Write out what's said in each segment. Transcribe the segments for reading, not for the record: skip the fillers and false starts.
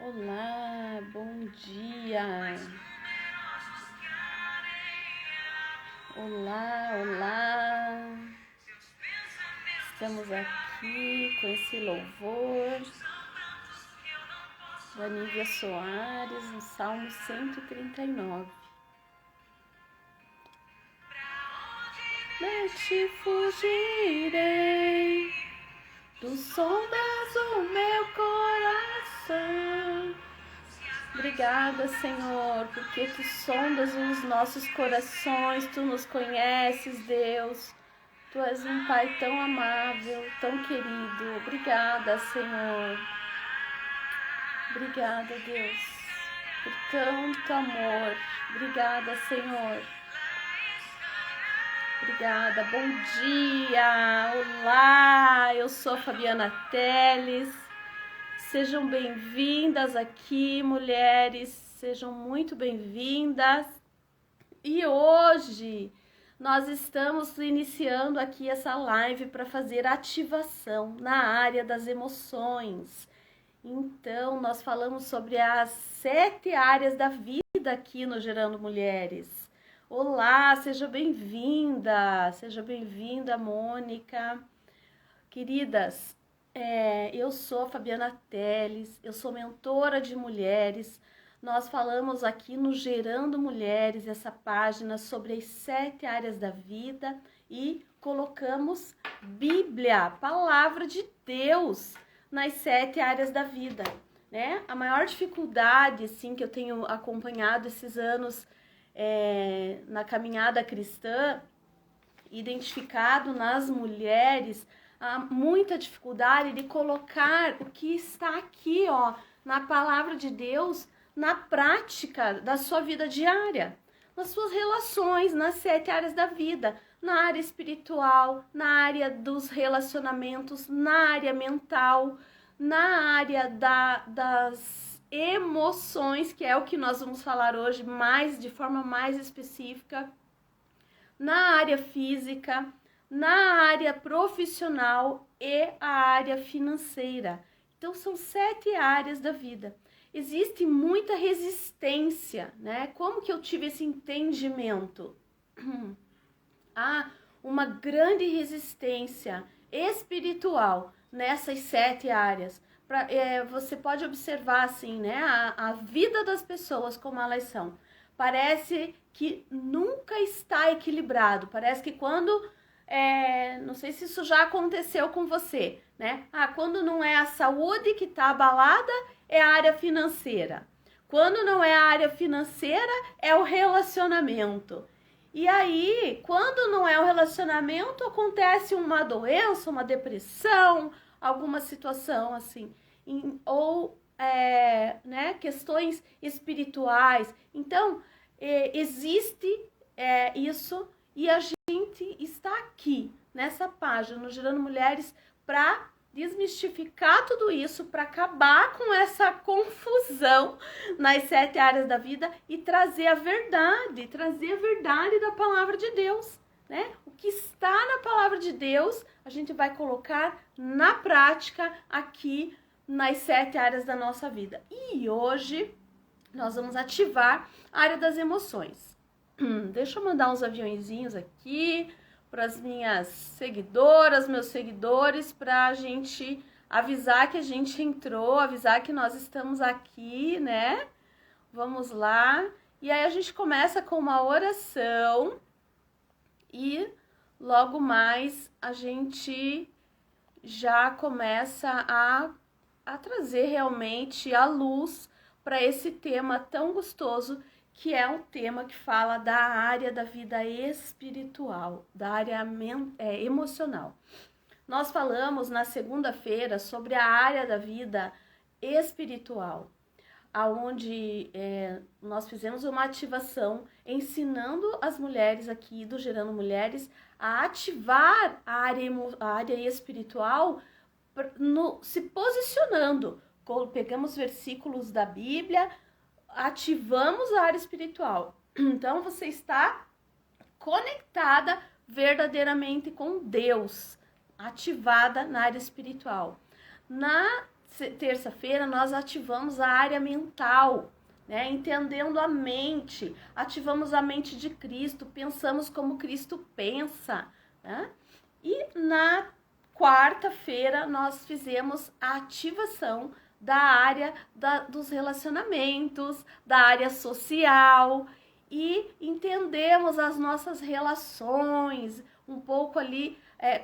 Olá, bom dia. Olá, olá. Estamos aqui com esse louvor da Nívia Soares, no Salmo 139. Não te fugirei dos sondas do meu coração. Obrigada, Senhor, porque Tu sondas os nossos corações, Tu nos conheces, Deus. Tu és um Pai tão amável, tão querido. Obrigada, Senhor. Obrigada, Deus, por tanto amor. Obrigada, Senhor. Obrigada, bom dia. Olá, eu sou a Fabiana Teles. Sejam bem-vindas aqui, mulheres, sejam muito bem-vindas. E hoje nós estamos iniciando aqui essa live para fazer ativação na área das emoções. Então, nós falamos sobre as 7 áreas da vida aqui no Gerando Mulheres. Olá, seja bem-vinda, Mônica. Queridas, eu sou a Fabiana Teles, eu sou mentora de mulheres. Nós falamos aqui no Gerando Mulheres, essa página sobre as 7 áreas da vida e colocamos Bíblia, Palavra de Deus, nas 7 áreas da vida, né? A maior dificuldade, assim, que eu tenho acompanhado esses anos na caminhada cristã, identificado nas mulheres, há muita dificuldade de colocar o que está aqui, ó, na palavra de Deus, na prática da sua vida diária, nas suas relações, nas 7 áreas da vida, na área espiritual, na área dos relacionamentos, na área mental, na área das emoções, que é o que nós vamos falar hoje de forma mais específica, na área física, na área profissional e a área financeira. Então, são 7 áreas da vida. Existe muita resistência, né? Como que eu tive esse entendimento? Há uma grande resistência espiritual nessas 7 áreas. Você pode observar, assim, né? A vida das pessoas como elas são. Parece que nunca está equilibrado. Parece que quando... não sei se isso já aconteceu com você, né? Quando não é a saúde que está abalada, é a área financeira. Quando não é a área financeira, é o relacionamento. E aí, quando não é o relacionamento, acontece uma doença, uma depressão, alguma situação assim. Né, questões espirituais. Então, existe isso e a gente está aqui nessa página, no Gerando Mulheres, para desmistificar tudo isso, para acabar com essa confusão nas 7 áreas da vida e trazer a verdade da palavra de Deus, né? O que está na palavra de Deus, a gente vai colocar na prática aqui nas 7 áreas da nossa vida. E hoje nós vamos ativar a área das emoções. Deixa eu mandar uns aviõezinhos aqui para as minhas seguidoras, meus seguidores, para a gente avisar que a gente entrou, avisar que nós estamos aqui, né? Vamos lá. E aí a gente começa com uma oração e logo mais a gente já começa a trazer realmente a luz para esse tema tão gostoso, que é um tema que fala da área da vida espiritual, da área emocional. Nós falamos na segunda-feira sobre a área da vida espiritual, onde nós fizemos uma ativação ensinando as mulheres aqui do Gerando Mulheres a ativar a área espiritual se posicionando. Pegamos versículos da Bíblia, ativamos a área espiritual. Então, você está conectada verdadeiramente com Deus, ativada na área espiritual. Na terça-feira nós ativamos a área mental, né? Entendendo a mente, ativamos a mente de Cristo, pensamos como Cristo pensa, né? E na quarta-feira nós fizemos a ativação da área dos relacionamentos, da área social, e entendemos as nossas relações, um pouco ali,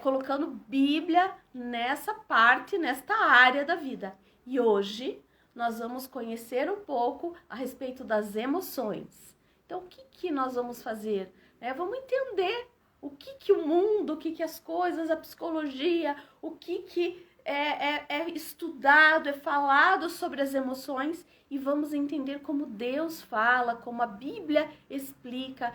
colocando Bíblia nessa parte, nesta área da vida. E hoje nós vamos conhecer um pouco a respeito das emoções. Então, o que nós vamos fazer? Vamos entender o que o mundo, o que as coisas, a psicologia, o que é estudado, é falado sobre as emoções, e vamos entender como Deus fala, como a Bíblia explica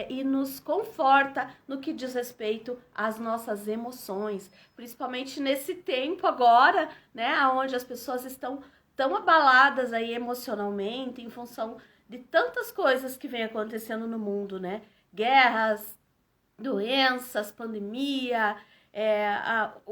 e nos conforta no que diz respeito às nossas emoções, principalmente nesse tempo agora, né, onde as pessoas estão tão abaladas aí emocionalmente em função de tantas coisas que vem acontecendo no mundo, né? Guerras, doenças, pandemia,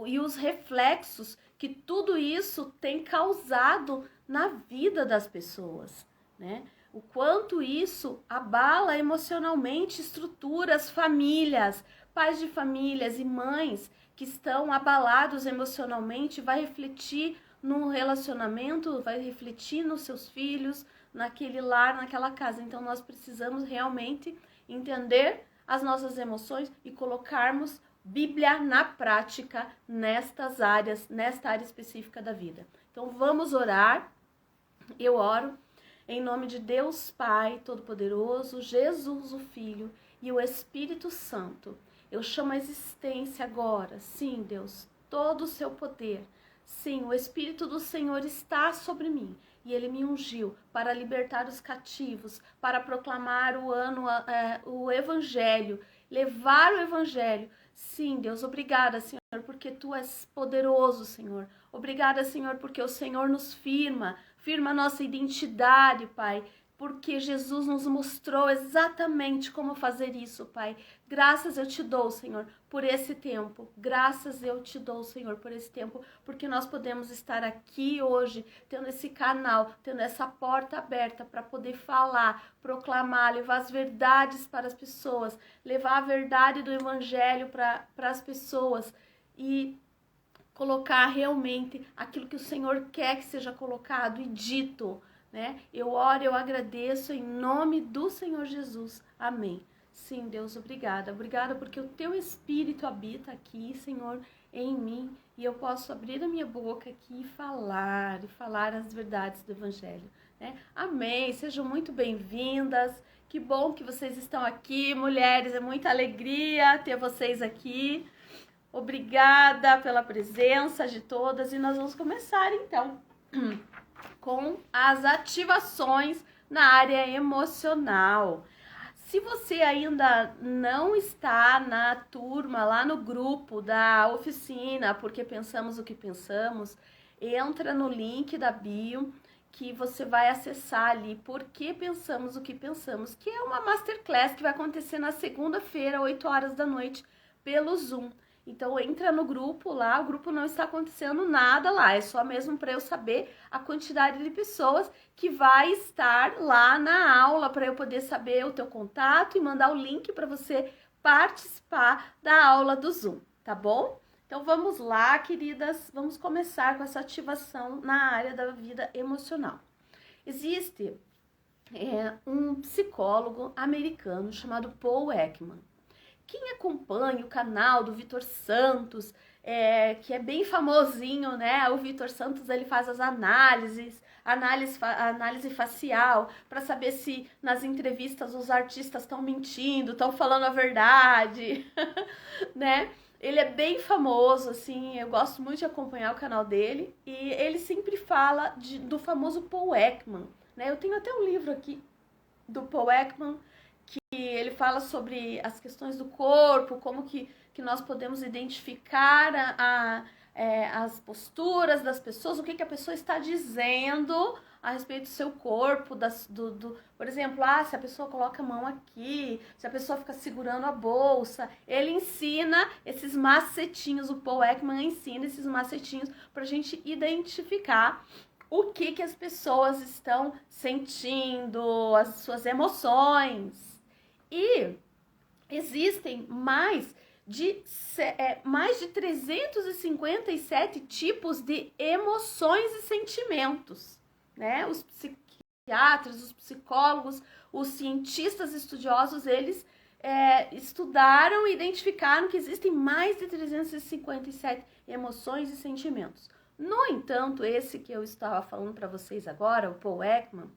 e os reflexos que tudo isso tem causado na vida das pessoas, né? O quanto isso abala emocionalmente estruturas, famílias, pais de famílias e mães que estão abalados emocionalmente, vai refletir no relacionamento, vai refletir nos seus filhos, naquele lar, naquela casa. Então nós precisamos realmente entender as nossas emoções e colocarmos Bíblia na prática nestas áreas, nesta área específica da vida. Então vamos orar. Eu oro em nome de Deus Pai Todo-Poderoso, Jesus o Filho e o Espírito Santo. Eu chamo a existência agora, sim, Deus, todo o seu poder. Sim, o Espírito do Senhor está sobre mim. E Ele me ungiu para libertar os cativos, para proclamar o Evangelho, levar o Evangelho. Sim, Deus, obrigada, Senhor, porque Tu és poderoso, Senhor. Obrigada, Senhor, porque o Senhor nos firma a nossa identidade, Pai, porque Jesus nos mostrou exatamente como fazer isso, Pai. Graças eu te dou, Senhor, por esse tempo. Graças eu te dou, Senhor, por esse tempo, porque nós podemos estar aqui hoje, tendo esse canal, tendo essa porta aberta para poder falar, proclamar, levar as verdades para as pessoas, levar a verdade do Evangelho para as pessoas e colocar realmente aquilo que o Senhor quer que seja colocado e dito, né? Eu oro, eu agradeço em nome do Senhor Jesus. Amém. Sim, Deus, obrigada. Obrigada porque o Teu Espírito habita aqui, Senhor, em mim, e eu posso abrir a minha boca aqui e falar as verdades do Evangelho, né? Amém. Sejam muito bem-vindas. Que bom que vocês estão aqui, mulheres. É muita alegria ter vocês aqui. Obrigada pela presença de todas e nós vamos começar então com as ativações na área emocional. Se você ainda não está na turma, lá no grupo da oficina, porque pensamos o que pensamos, entra no link da bio que você vai acessar ali, porque pensamos o que pensamos, que é uma masterclass que vai acontecer na segunda-feira, 8 horas da noite, pelo Zoom. Então entra no grupo lá, o grupo não está acontecendo nada lá, é só mesmo para eu saber a quantidade de pessoas que vai estar lá na aula, para eu poder saber o teu contato e mandar o link para você participar da aula do Zoom, tá bom? Então vamos lá, queridas, vamos começar com essa ativação na área da vida emocional. Existe um psicólogo americano chamado Paul Ekman. Quem acompanha o canal do Vitor Santos, que é bem famosinho, né? O Vitor Santos, ele faz as análise facial, para saber se nas entrevistas os artistas estão mentindo, estão falando a verdade, né? Ele é bem famoso, assim, eu gosto muito de acompanhar o canal dele, e ele sempre fala do famoso Paul Ekman, né? Eu tenho até um livro aqui do Paul Ekman, que ele fala sobre as questões do corpo, como que nós podemos identificar as posturas das pessoas, o que a pessoa está dizendo a respeito do seu corpo, por exemplo, se a pessoa coloca a mão aqui, se a pessoa fica segurando a bolsa, ele ensina esses macetinhos, o Paul Ekman ensina esses macetinhos para a gente identificar o que as pessoas estão sentindo, as suas emoções. E existem mais de 357 tipos de emoções e sentimentos, né? Os psiquiatras, os psicólogos, os cientistas estudiosos, eles estudaram e identificaram que existem mais de 357 emoções e sentimentos. No entanto, esse que eu estava falando para vocês agora, o Paul Ekman,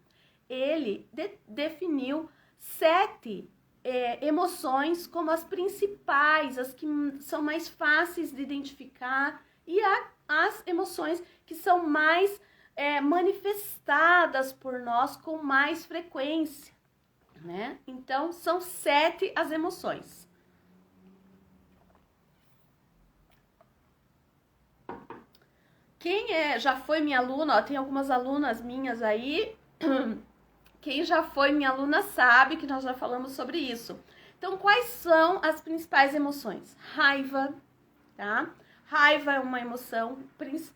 ele definiu 7 emoções como as principais, as que são mais fáceis de identificar, e as emoções que são mais manifestadas por nós com mais frequência, né? Então, são 7 as emoções. Quem já foi minha aluna, tem algumas alunas minhas aí, quem já foi minha aluna sabe que nós já falamos sobre isso. Então, quais são as principais emoções? Raiva, tá? Raiva é uma emoção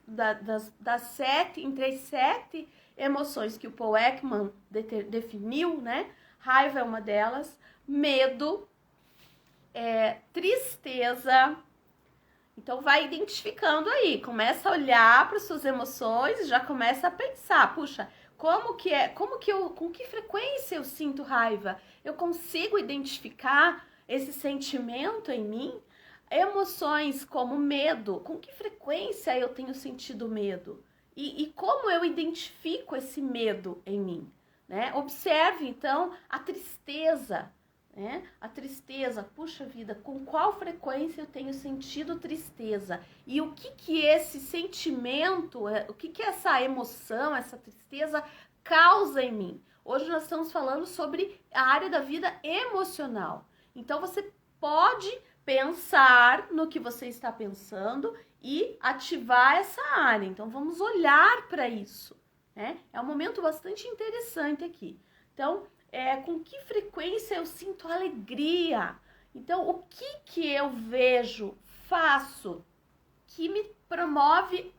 das 7, entre as 7 emoções que o Paul Ekman definiu, né? Raiva é uma delas. Medo, tristeza. Então, vai identificando aí, começa a olhar para suas emoções e já começa a pensar, puxa, com que frequência eu sinto raiva? Eu consigo identificar esse sentimento em mim? Emoções como medo, com que frequência eu tenho sentido medo? E como eu identifico esse medo em mim, né? Observe, então, a tristeza, né? A tristeza, puxa vida, com qual frequência eu tenho sentido tristeza? E o que esse sentimento, o que essa emoção, essa tristeza causa em mim? Hoje nós estamos falando sobre a área da vida emocional. Então você pode pensar no que você está pensando e ativar essa área. Então vamos olhar para isso, né? É um momento bastante interessante aqui. Então, com que frequência eu sinto alegria? Então, o que eu vejo, faço, que me promove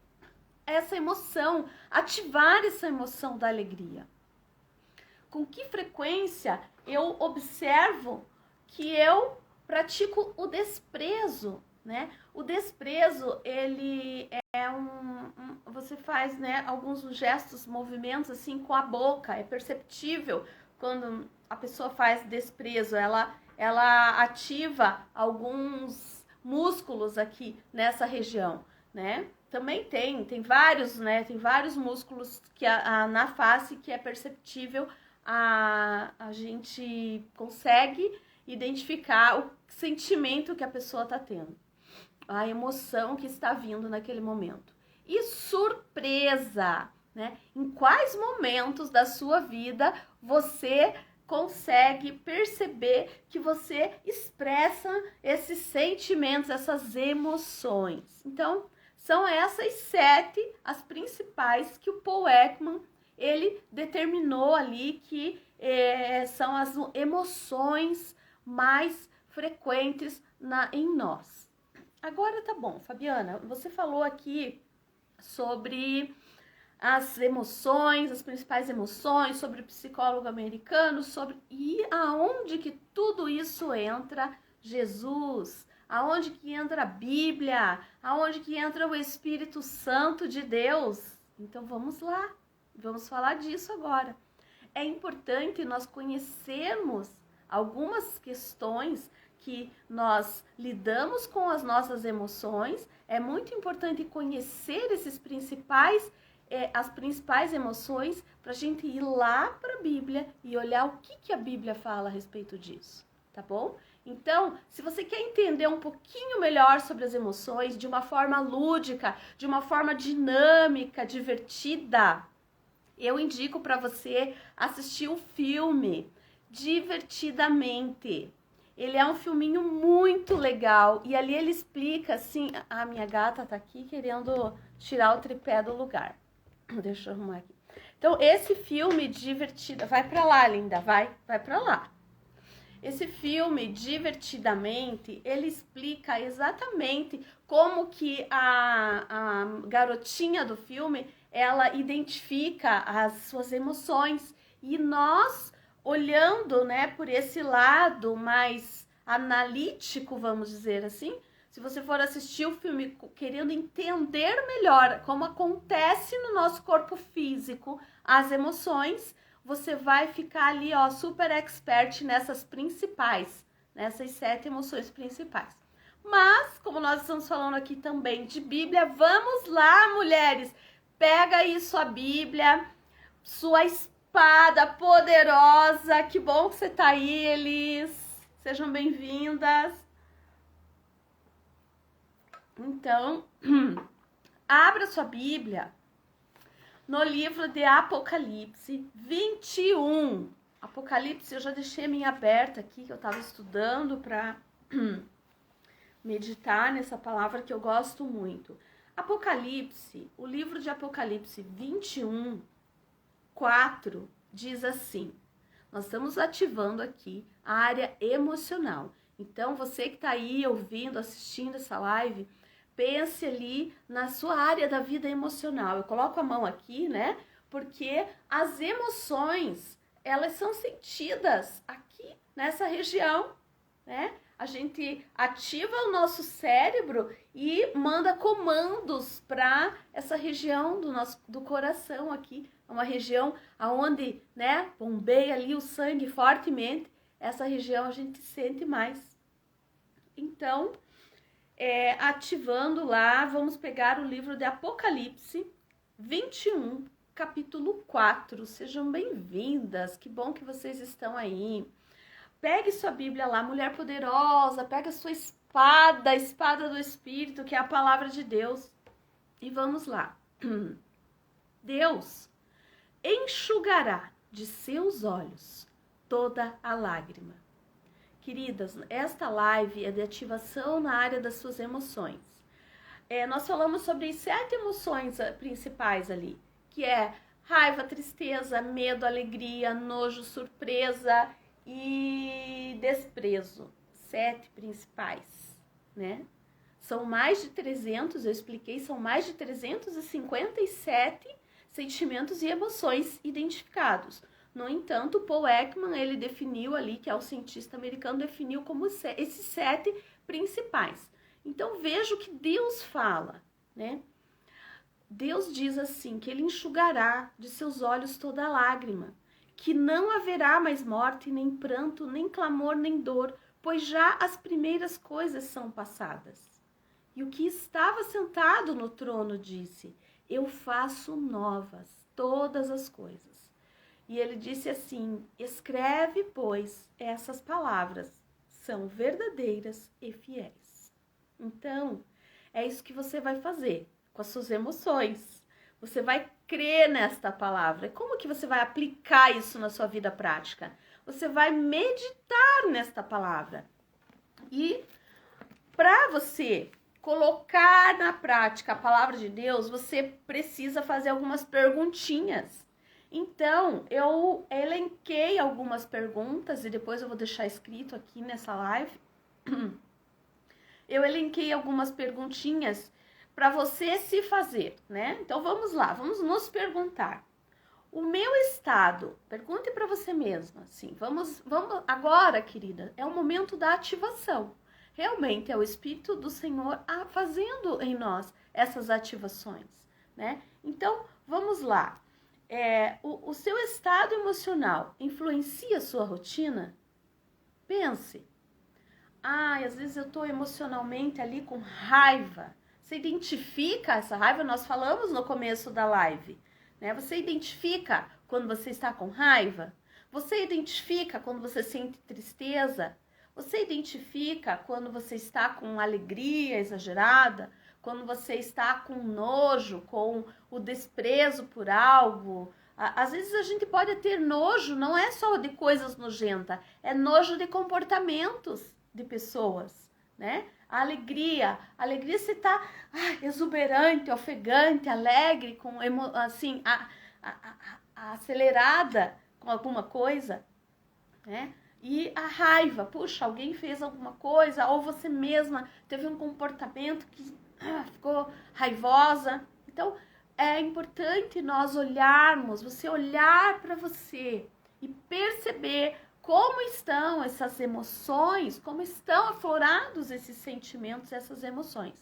essa emoção, ativar essa emoção da alegria? Com que frequência eu observo que eu pratico o desprezo, né? O desprezo, ele você faz, né, alguns gestos, movimentos assim com a boca, é perceptível quando a pessoa faz desprezo, ela ativa alguns músculos aqui nessa região, né? Também tem vários, né? Tem vários músculos que na face que é perceptível, a gente consegue identificar o sentimento que a pessoa está tendo, a emoção que está vindo naquele momento. E surpresa, né? Em quais momentos da sua vida você consegue perceber que você expressa esses sentimentos, essas emoções? Então, são essas 7 as principais que o Paul Ekman ele determinou ali que são as emoções mais frequentes em nós. Agora tá bom, Fabiana, você falou aqui sobre as emoções, as principais emoções, sobre o psicólogo americano, e aonde que tudo isso entra Jesus, aonde que entra a Bíblia, aonde que entra o Espírito Santo de Deus. Então vamos lá, vamos falar disso agora. É importante nós conhecermos algumas questões que nós lidamos com as nossas emoções. É muito importante conhecer as principais emoções para a gente ir lá para a Bíblia e olhar o que a Bíblia fala a respeito disso, tá bom? Então, se você quer entender um pouquinho melhor sobre as emoções, de uma forma lúdica, de uma forma dinâmica, divertida, eu indico para você assistir o filme Divertidamente. Ele é um filminho muito legal e ali ele explica assim, a minha gata tá aqui querendo tirar o tripé do lugar. Deixa eu arrumar aqui. Então, esse filme divertido... Vai pra lá, linda, vai pra lá. Esse filme, Divertidamente, ele explica exatamente como que a garotinha do filme, ela identifica as suas emoções. E nós, olhando, né, por esse lado mais analítico, vamos dizer assim, se você for assistir o filme querendo entender melhor como acontece no nosso corpo físico as emoções, você vai ficar ali, ó, super expert nessas principais, nessas 7 emoções principais. Mas, como nós estamos falando aqui também de Bíblia, vamos lá, mulheres, pega aí sua Bíblia, sua espada poderosa, que bom que você tá aí, Elis, sejam bem-vindas. Então, abra sua Bíblia no livro de Apocalipse 21. Apocalipse, eu já deixei a minha aberta aqui, que eu estava estudando para meditar nessa palavra que eu gosto muito. Apocalipse, o livro de Apocalipse 21, 4, diz assim: nós estamos ativando aqui a área emocional. Então, você que está aí ouvindo, assistindo essa live, pense ali na sua área da vida emocional. Eu coloco a mão aqui, né? Porque as emoções, elas são sentidas aqui nessa região, né? A gente ativa o nosso cérebro e manda comandos para essa região do coração aqui. É uma região onde, né, bombeia ali o sangue fortemente. Essa região a gente sente mais. Então, ativando lá, vamos pegar o livro de Apocalipse 21, capítulo 4. Sejam bem-vindas, que bom que vocês estão aí. Pegue sua Bíblia lá, mulher poderosa, pega sua espada, a espada do Espírito, que é a palavra de Deus. E vamos lá. Deus enxugará de seus olhos toda a lágrima. Queridas, esta live é de ativação na área das suas emoções. Nós falamos sobre 7 emoções principais ali, que é raiva, tristeza, medo, alegria, nojo, surpresa e desprezo. 7 principais, né? São mais de 300, eu expliquei, são mais de 357 sentimentos e emoções identificados. No entanto, Paul Ekman, ele definiu ali, que é o cientista americano, definiu como esses 7 principais. Então, veja o que Deus fala, né? Deus diz assim, que ele enxugará de seus olhos toda lágrima, que não haverá mais morte, nem pranto, nem clamor, nem dor, pois já as primeiras coisas são passadas. E o que estava sentado no trono disse: eu faço novas todas as coisas. E ele disse assim: escreve, pois, essas palavras são verdadeiras e fiéis. Então, é isso que você vai fazer com as suas emoções. Você vai crer nesta palavra. Como que você vai aplicar isso na sua vida prática? Você vai meditar nesta palavra. E para você colocar na prática a palavra de Deus, você precisa fazer algumas perguntinhas. Então, eu elenquei algumas perguntas e depois eu vou deixar escrito aqui nessa live. Eu elenquei algumas perguntinhas para você se fazer, né? Então, vamos lá, vamos nos perguntar. O meu estado, pergunte para você mesma, assim, vamos agora, querida, é o momento da ativação. Realmente é o Espírito do Senhor fazendo em nós essas ativações, né? Então, vamos lá. O seu estado emocional influencia a sua rotina? Pense. Às vezes eu estou emocionalmente ali com raiva. Você identifica essa raiva? Nós falamos no começo da live, né? Você identifica quando você está com raiva? Você identifica quando você sente tristeza? Você identifica quando você está com alegria exagerada? Quando você está com nojo, com o desprezo por algo? Às vezes a gente pode ter nojo, não é só de coisas nojentas, é nojo de comportamentos de pessoas, né? A alegria você tá exuberante, ofegante, alegre, com assim, a acelerada com alguma coisa, né? E a raiva, puxa, alguém fez alguma coisa, ou você mesma teve um comportamento que ficou raivosa. Então, é importante nós olharmos, você olhar para você e perceber como estão essas emoções, como estão aflorados esses sentimentos, essas emoções.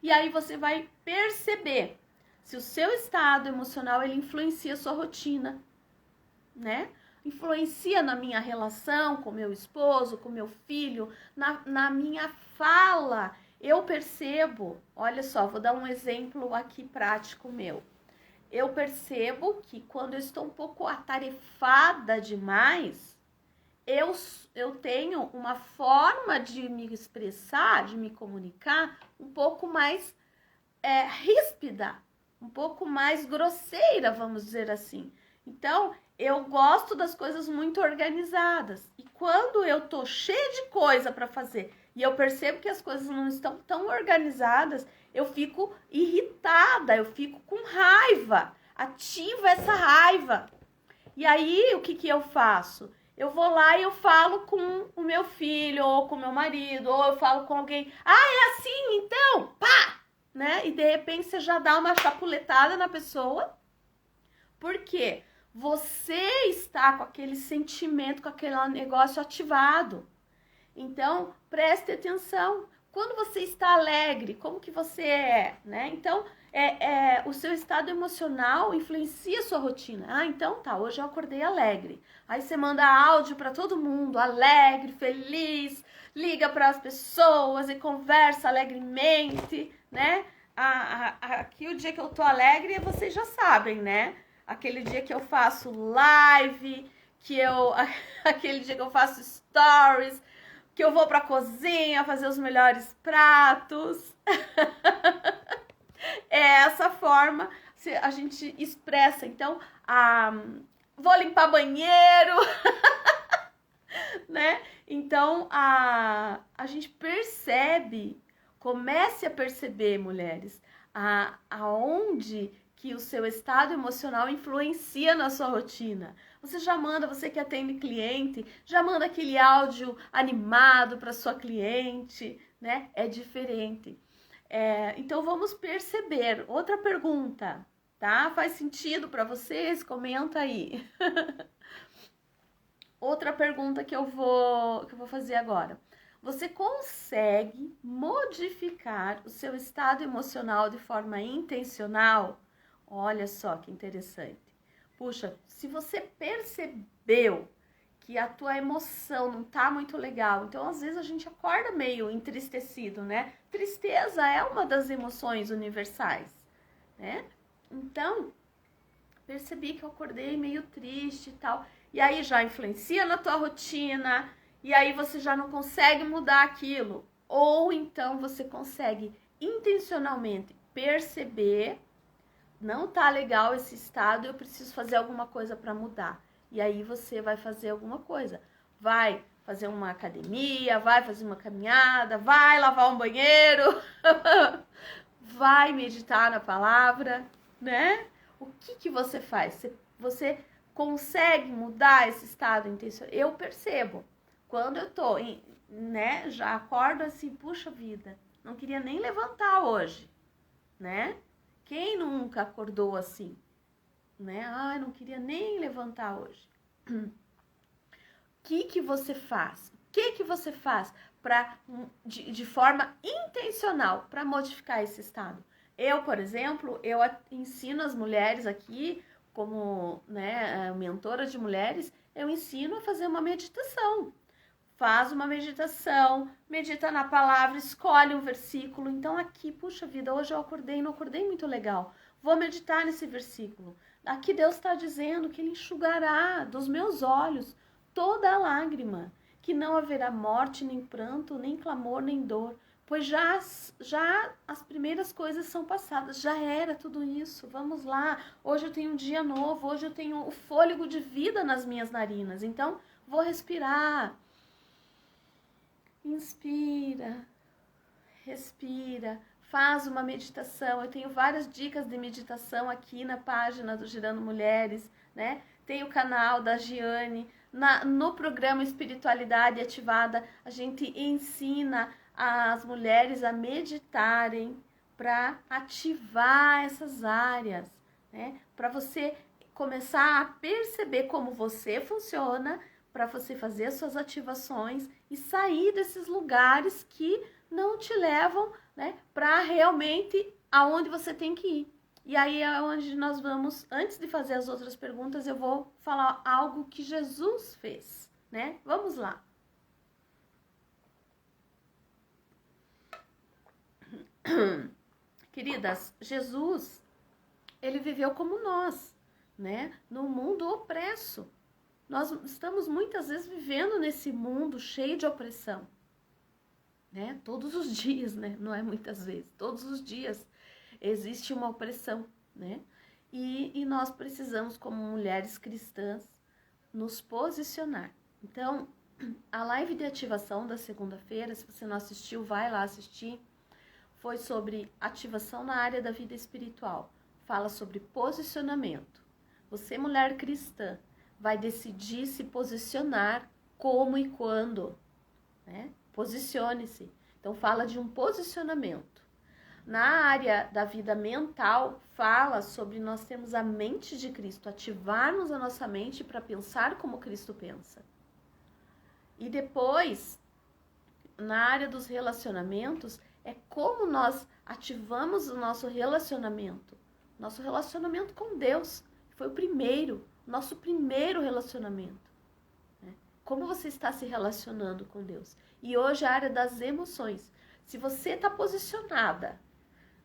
E aí você vai perceber se o seu estado emocional ele influencia a sua rotina, né? Influencia na minha relação com meu esposo, com meu filho, na minha fala. Eu percebo, olha só, vou dar um exemplo aqui prático meu. Eu percebo que quando eu estou um pouco atarefada demais, eu tenho uma forma de me expressar, de me comunicar um pouco mais ríspida, um pouco mais grosseira, vamos dizer assim. Então, eu gosto das coisas muito organizadas. E quando eu tô cheia de coisa para fazer e eu percebo que as coisas não estão tão organizadas, eu fico irritada, eu fico com raiva. Ativa essa raiva. E aí, o que eu faço? Eu vou lá e eu falo com o meu filho, ou com o meu marido, ou eu falo com alguém. Ah, é assim, então? Pá! Né? E de repente você já dá uma chapuletada na pessoa. Por quê? Você está com aquele sentimento, com aquele negócio ativado. Então, preste atenção. Quando você está alegre, como que você é, né? Então, o seu estado emocional influencia a sua rotina. Ah, então tá, hoje eu acordei alegre. Aí você manda áudio para todo mundo, alegre, feliz, liga para as pessoas e conversa alegremente, né? Aqui o dia que eu tô alegre, vocês já sabem, né? Aquele dia que eu faço live, aquele dia que eu faço stories, que eu vou pra cozinha fazer os melhores pratos. É essa forma a gente expressa. Então, vou limpar banheiro, né? Então, a gente percebe, comece a perceber, mulheres, aonde que o seu estado emocional influencia na sua rotina. Você já manda, você que atende cliente, já manda aquele áudio animado para sua cliente, né? É diferente. Então vamos perceber. Outra pergunta, tá? Faz sentido para vocês? Comenta aí. Outra pergunta que eu vou fazer agora. Você consegue modificar o seu estado emocional de forma intencional? Olha só que interessante. Puxa, se você percebeu que a tua emoção não tá muito legal, então às vezes a gente acorda meio entristecido, né? Tristeza é uma das emoções universais, né? Então, percebi que eu acordei meio triste e tal. E aí já influencia na tua rotina, e aí você já não consegue mudar aquilo. Ou então você consegue intencionalmente perceber, não tá legal esse estado, eu preciso fazer alguma coisa para mudar. E aí você vai fazer alguma coisa. Vai fazer uma academia, vai fazer uma caminhada, vai lavar um banheiro, vai meditar na palavra, né? O que você faz? Você consegue mudar esse estado intencional? Eu percebo. Quando eu tô, né, já acordo assim, puxa vida, não queria nem levantar hoje, né? Quem nunca acordou assim, né? Ai, não queria nem levantar hoje. O que você faz? O que você faz de forma intencional para modificar esse estado? Eu, por exemplo, eu ensino as mulheres aqui, como, né, mentora de mulheres, eu ensino a fazer uma meditação. Faz uma meditação, medita na palavra, escolhe um versículo. Então aqui, puxa vida, hoje eu acordei, não acordei muito legal. Vou meditar nesse versículo. Aqui Deus está dizendo que Ele enxugará dos meus olhos toda a lágrima, que não haverá morte, nem pranto, nem clamor, nem dor, pois já as primeiras coisas são passadas, já era tudo isso. Vamos lá, hoje eu tenho um dia novo, hoje eu tenho o fôlego de vida nas minhas narinas, então vou respirar. Inspira, respira, faz uma meditação. Eu tenho várias dicas de meditação aqui na página do Gerando Mulheres, né? Tem o canal da Giane. No programa Espiritualidade Ativada, a gente ensina as mulheres a meditarem para ativar essas áreas, né? Para você começar a perceber como você funciona, para você fazer as suas ativações e sair desses lugares que não te levam, né, para realmente aonde você tem que ir. E aí é onde nós vamos, antes de fazer as outras perguntas, eu vou falar algo que Jesus fez, né? Vamos lá. Queridas, Jesus, ele viveu como nós, né? No mundo opresso. Nós estamos muitas vezes vivendo nesse mundo cheio de opressão, né? Todos os dias, né? Não é muitas vezes, todos os dias existe uma opressão, né? E nós precisamos, como mulheres cristãs, nos posicionar. Então, a live de ativação da segunda-feira, se você não assistiu, vai lá assistir, foi sobre ativação na área da vida espiritual. Fala sobre posicionamento. Você, mulher cristã, vai decidir se posicionar como e quando, né? Posicione-se. Então, fala de um posicionamento. Na área da vida mental, fala sobre nós termos a mente de Cristo, ativarmos a nossa mente para pensar como Cristo pensa. E depois, na área dos relacionamentos, é como nós ativamos o nosso relacionamento com Deus. Foi o primeiro, nosso primeiro relacionamento. Né? Como você está se relacionando com Deus? E hoje a área das emoções. Se você está posicionada,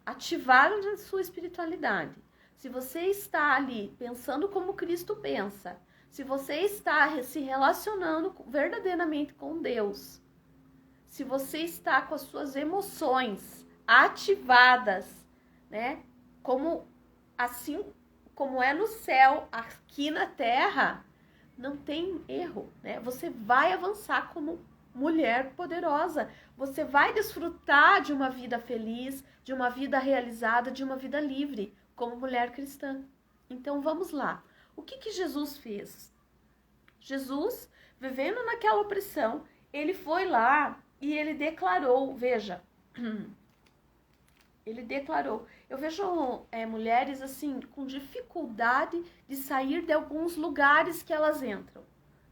ativada na sua espiritualidade, se você está ali pensando como Cristo pensa, se você está se relacionando verdadeiramente com Deus, se você está com as suas emoções ativadas, né? Assim como é no céu, aqui na terra, não tem erro, né? Você vai avançar como mulher poderosa. Você vai desfrutar de uma vida feliz, de uma vida realizada, de uma vida livre, como mulher cristã. Então vamos lá. O que Jesus fez? Jesus, vivendo naquela opressão, ele foi lá e ele declarou, veja, ele declarou, eu vejo mulheres assim, com dificuldade de sair de alguns lugares que elas entram,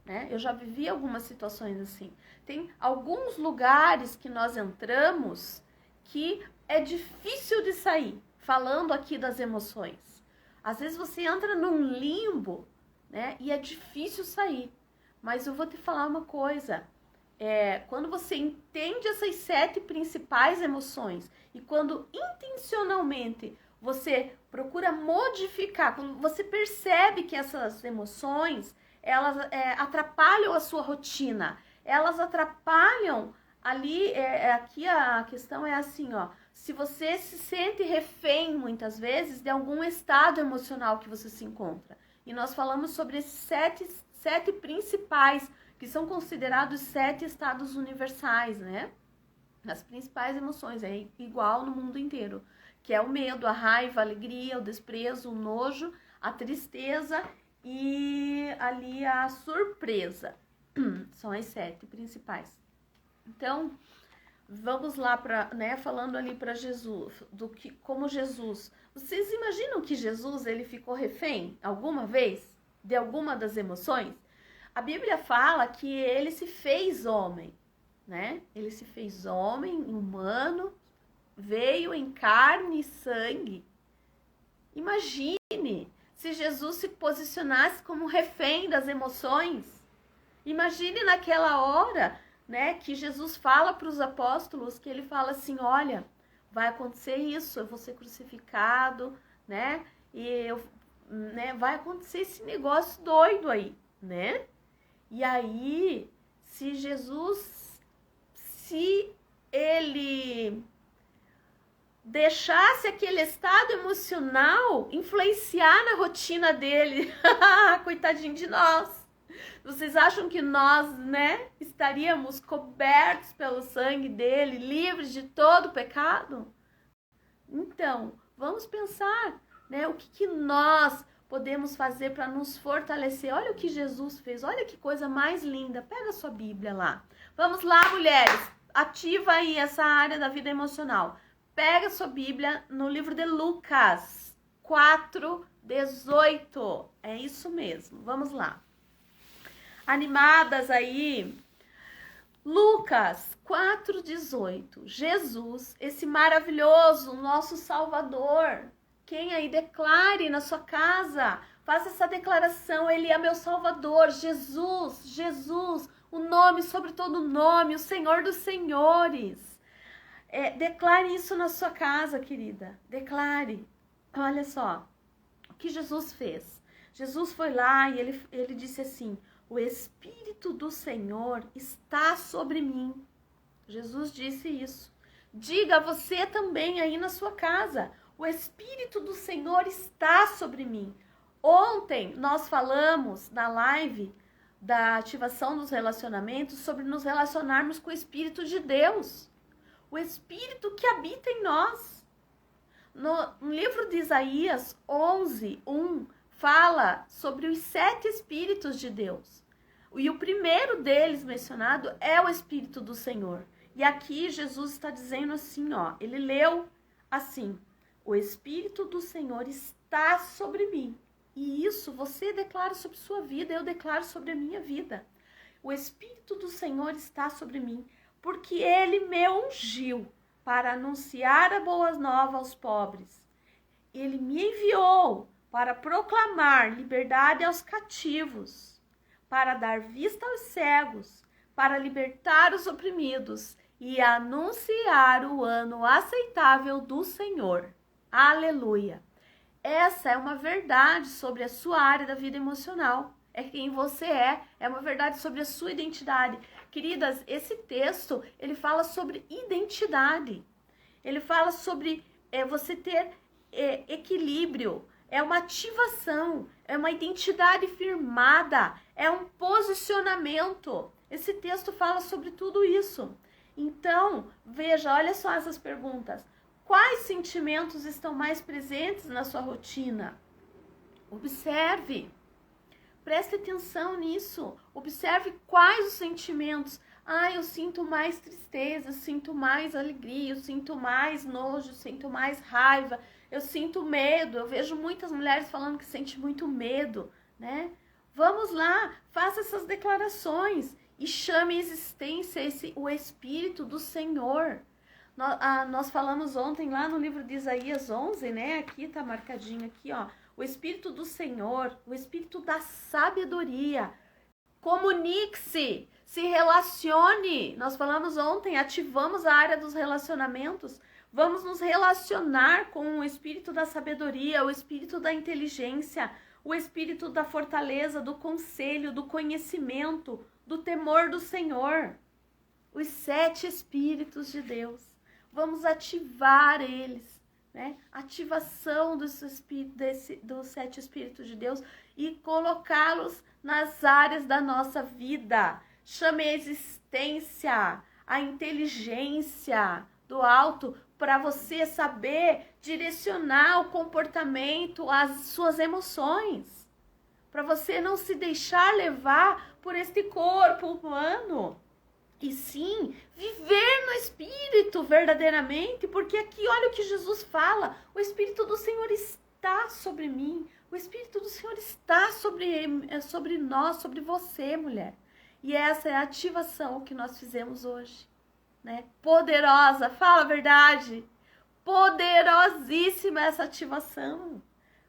né? Eu já vivi algumas situações assim. Tem alguns lugares que nós entramos que é difícil de sair, falando aqui das emoções. Às vezes você entra num limbo, né? E é difícil sair. Mas eu vou te falar uma coisa. Quando você entende essas 7 principais emoções e quando intencionalmente você procura modificar, quando você percebe que essas emoções, elas atrapalham a sua rotina, elas atrapalham ali, aqui a questão é assim, ó, se você se sente refém muitas vezes de algum estado emocional que você se encontra. E nós falamos sobre esses sete principais, que são considerados 7 estados universais, né? As principais emoções, é igual no mundo inteiro, que é o medo, a raiva, a alegria, o desprezo, o nojo, a tristeza e ali a surpresa. São as 7 principais. Então, vamos lá falando ali para Jesus, como Jesus. Vocês imaginam que Jesus ele ficou refém alguma vez de alguma das emoções? A Bíblia fala que ele se fez homem, né? Ele se fez homem, humano, veio em carne e sangue. Imagine se Jesus se posicionasse como refém das emoções. Imagine naquela hora, né, que Jesus fala para os apóstolos, que ele fala assim, olha, vai acontecer isso, eu vou ser crucificado, né? Vai acontecer esse negócio doido aí, né? E aí, se ele deixasse aquele estado emocional influenciar na rotina dele, coitadinho de nós. Vocês acham que nós, né, estaríamos cobertos pelo sangue dele, livres de todo pecado? Então, vamos pensar, né? O que nós podemos fazer para nos fortalecer? Olha o que Jesus fez, olha que coisa mais linda. Pega a sua Bíblia lá. Vamos lá, mulheres, ativa aí essa área da vida emocional. Pega a sua Bíblia no livro de Lucas 4:18. É isso mesmo, vamos lá. Animadas aí. Lucas 4:18. Jesus, esse maravilhoso, nosso Salvador. Quem aí declare na sua casa, faça essa declaração, ele é meu Salvador, Jesus, Jesus, o nome sobre todo nome, o Senhor dos Senhores. Declare isso na sua casa, querida, declare. Olha só, o que Jesus fez. Jesus foi lá e ele disse assim, o Espírito do Senhor está sobre mim. Jesus disse isso. Diga você também aí na sua casa, o Espírito do Senhor está sobre mim. Ontem nós falamos na live da ativação dos relacionamentos sobre nos relacionarmos com o Espírito de Deus. O Espírito que habita em nós. No livro de Isaías 11:1 fala sobre os 7 Espíritos de Deus. E o primeiro deles mencionado é o Espírito do Senhor. E aqui Jesus está dizendo assim, ó, ele leu assim, o Espírito do Senhor está sobre mim. E isso você declara sobre sua vida, eu declaro sobre a minha vida. O Espírito do Senhor está sobre mim, porque ele me ungiu para anunciar a boa nova aos pobres. Ele me enviou para proclamar liberdade aos cativos, para dar vista aos cegos, para libertar os oprimidos e anunciar o ano aceitável do Senhor. Aleluia! Essa é uma verdade sobre a sua área da vida emocional. É quem você é uma verdade sobre a sua identidade. Queridas, esse texto, ele fala sobre identidade. Ele fala sobre você ter equilíbrio, é uma ativação, é uma identidade firmada, é um posicionamento. Esse texto fala sobre tudo isso. Então, veja, olha só essas perguntas. Quais sentimentos estão mais presentes na sua rotina? Observe. Preste atenção nisso. Observe quais os sentimentos. Eu sinto mais tristeza, eu sinto mais alegria, eu sinto mais nojo, eu sinto mais raiva, eu sinto medo. Eu vejo muitas mulheres falando que sente muito medo, né? Vamos lá, faça essas declarações e chame a existência o Espírito do Senhor. Nós falamos ontem lá no livro de Isaías 11, né? Aqui tá marcadinho aqui, ó. O Espírito do Senhor, o Espírito da sabedoria. Comunique-se, se relacione. Nós falamos ontem, ativamos a área dos relacionamentos. Vamos nos relacionar com o Espírito da sabedoria, o Espírito da inteligência, o Espírito da fortaleza, do conselho, do conhecimento, do temor do Senhor. Os 7 Espíritos de Deus. Vamos ativar eles, né? Ativação dos 7 Espíritos de Deus e colocá-los nas áreas da nossa vida. Chame a existência, a inteligência do alto para você saber direcionar o comportamento, as suas emoções. Para você não se deixar levar por este corpo humano. E sim, viver no Espírito verdadeiramente, porque aqui olha o que Jesus fala, o Espírito do Senhor está sobre mim, o Espírito do Senhor está sobre nós, sobre você, mulher. E essa é a ativação que nós fizemos hoje, né? Poderosa, fala a verdade, poderosíssima essa ativação.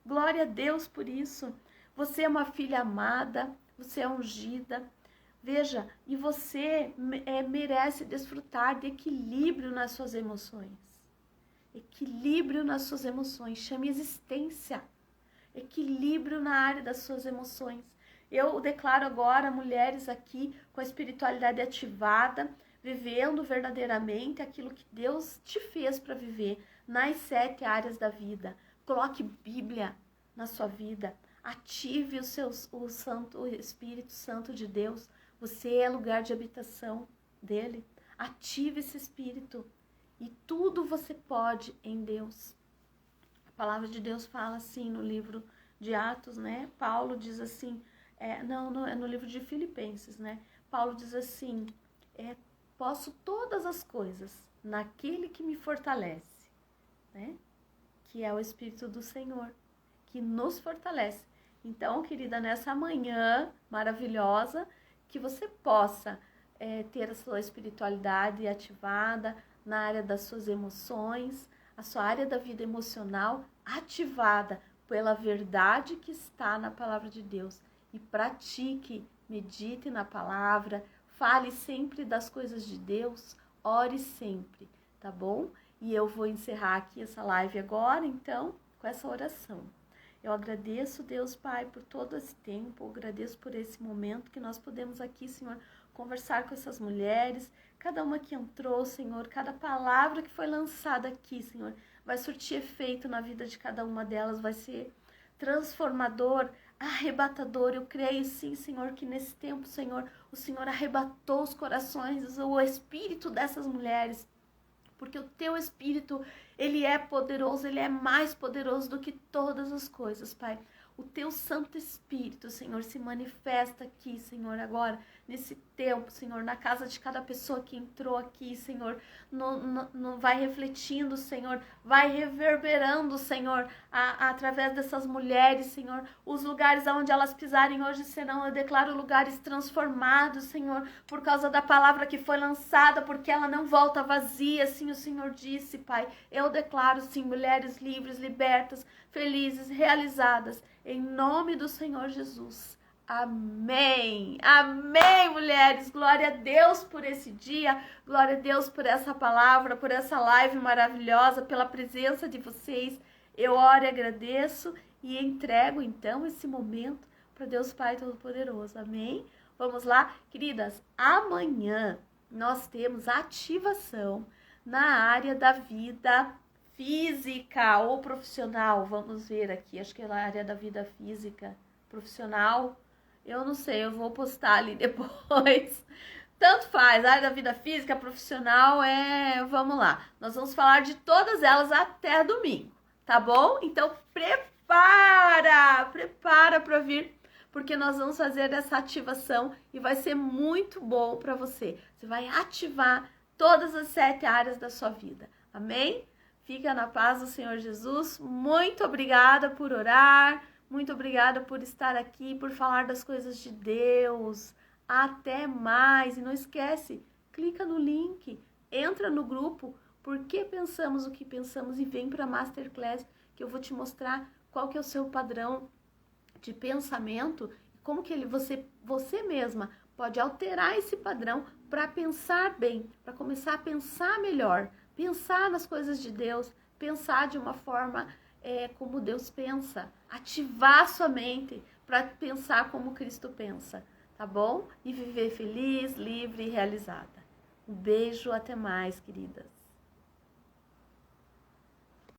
Glória a Deus por isso. Você é uma filha amada, você é ungida. Veja, e você merece desfrutar de equilíbrio nas suas emoções. Equilíbrio nas suas emoções. Chame existência. Equilíbrio na área das suas emoções. Eu declaro agora mulheres aqui com a espiritualidade ativada, vivendo verdadeiramente aquilo que Deus te fez para viver nas 7 áreas da vida. Coloque Bíblia na sua vida. Ative o Espírito Santo de Deus. Você é lugar de habitação dele. Ative esse Espírito. E tudo você pode em Deus. A palavra de Deus fala assim no livro de Atos, né? Paulo diz assim, não, é no livro de Filipenses, né? Paulo diz assim, posso todas as coisas naquele que me fortalece, né? Que é o Espírito do Senhor, que nos fortalece. Então, querida, nessa manhã maravilhosa, que você possa ter a sua espiritualidade ativada na área das suas emoções, a sua área da vida emocional ativada pela verdade que está na palavra de Deus. E pratique, medite na palavra, fale sempre das coisas de Deus, ore sempre, tá bom? E eu vou encerrar aqui essa live agora, então, com essa oração. Eu agradeço, Deus Pai, por todo esse tempo, agradeço por esse momento que nós podemos aqui, Senhor, conversar com essas mulheres, cada uma que entrou, Senhor, cada palavra que foi lançada aqui, Senhor, vai surtir efeito na vida de cada uma delas, vai ser transformador, arrebatador. Eu creio sim, Senhor, que nesse tempo, Senhor, o Senhor arrebatou os corações, o espírito dessas mulheres, porque o teu Espírito, ele é poderoso, ele é mais poderoso do que todas as coisas, Pai. O teu Santo Espírito, Senhor, se manifesta aqui, Senhor, agora, nesse tempo, Senhor, na casa de cada pessoa que entrou aqui, Senhor, vai refletindo, Senhor, vai reverberando, Senhor, através dessas mulheres, Senhor, os lugares onde elas pisarem hoje serão, eu declaro, lugares transformados, Senhor, por causa da palavra que foi lançada, porque ela não volta vazia, assim o Senhor disse, Pai. Eu declaro, sim, mulheres livres, libertas, felizes, realizadas, em nome do Senhor Jesus. Amém. Amém, mulheres. Glória a Deus por esse dia. Glória a Deus por essa palavra, por essa live maravilhosa, pela presença de vocês. Eu oro e agradeço e entrego, então, esse momento para Deus Pai Todo-Poderoso. Amém? Vamos lá, queridas. Amanhã nós temos ativação na área da vida física ou profissional. Vamos ver aqui, acho que é na área da vida física, profissional. Eu não sei, eu vou postar ali depois. Tanto faz, a área da vida física, profissional, vamos lá. Nós vamos falar de todas elas até domingo, tá bom? Então prepara para vir, porque nós vamos fazer essa ativação e vai ser muito bom para você. Você vai ativar todas as 7 áreas da sua vida, amém? Fica na paz do Senhor Jesus. Muito obrigada por orar. Muito obrigada por estar aqui, por falar das coisas de Deus. Até mais. E não esquece, clica no link, entra no grupo, Por que pensamos o que pensamos, e vem para a Masterclass, que eu vou te mostrar qual que é o seu padrão de pensamento, como que você mesma pode alterar esse padrão para pensar bem, para começar a pensar melhor, pensar nas coisas de Deus, pensar de uma forma como Deus pensa, ativar sua mente para pensar como Cristo pensa, tá bom? E viver feliz, livre e realizada. Um beijo, até mais, queridas.